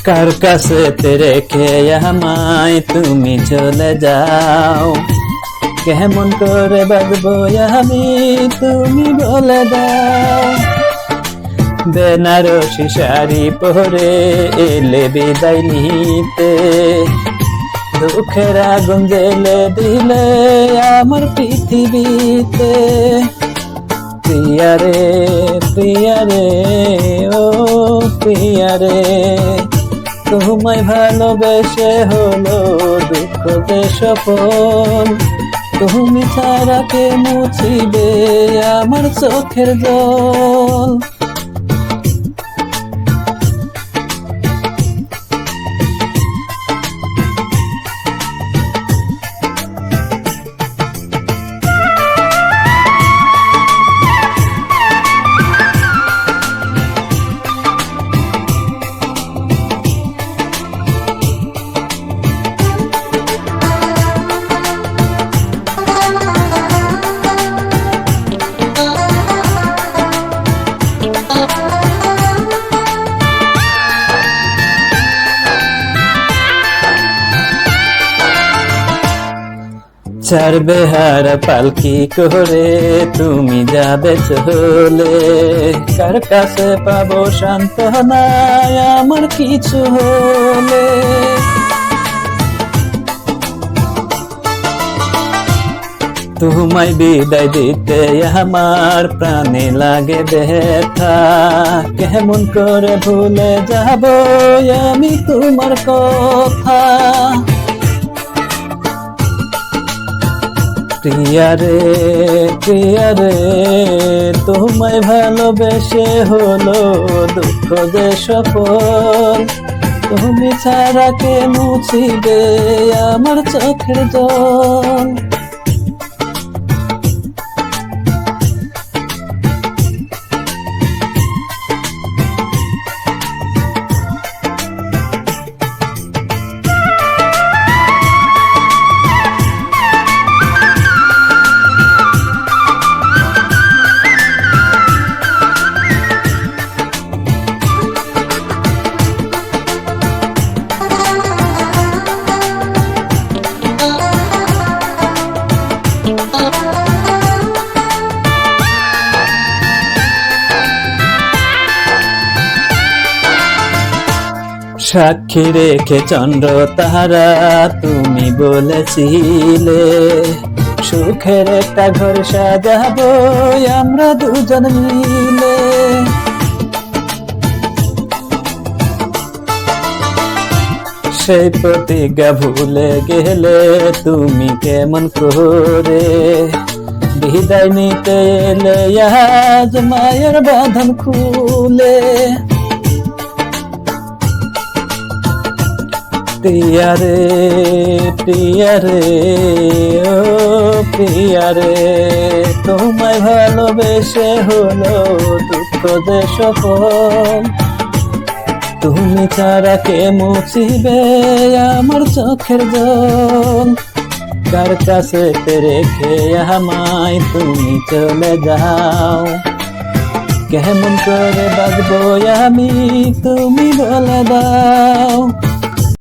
কার কাছে রেখে আমায় তুমি চলে যাও, কেমন করে বাঁচবো আমি তুমি বলে দাও। বেনারসি শাড়ি পরে এলে বিদায় নিতে, দুঃখের আগুন জ্বেলে দিলে আমার পৃথিবীতে। প্রিয়ারে প্রিয়ারে ও প্রিয়ারে, তোমায় ভালোবেসে হলো দুঃখ যে সফল। তুমি ছাড়া কে মুছিবে আমার চোখের জল। চার বেহার পালকি করে তুমি যাবে চলে, কার কাছে পাবো সান্ত্বনা আমার কিছু হলে। তোমায় বিদায় দিতে আমার প্রাণে লাগে ব্যথা, কেমন করে ভুলে যাব আমি তোমার কথা। প্রিয়ারে প্রিয়ারে, তোমায় ভালোবেসে হলো দুঃখ যে সফল। তুমি ছাড়া কে মুছিবে আমার চোখের জল। সাক্ষী রেখে চন্দ্র তারা তুমি বলেছিলে, সুখের একটা ঘর সাজাবো আমরা দুজন মিলে। সেই প্রতিজ্ঞা ভুলে গেলে তুমি কেমন করে, বিদায় নিতে এলে আজ মায়ের বাঁধন খুলে। প্রিয়ারে প্রিয়ারে ও প্রিয়ারে, তোমায় ভালোবেসে হলো দুঃখ যে সফল। তুমি ছাড়া কে মুছিবে আমার চোখের জল। কার কাছে রেখে আমায় তুমি চলে যাও, কেমন করে বাঁচবো আমি তুমি বলে দাও।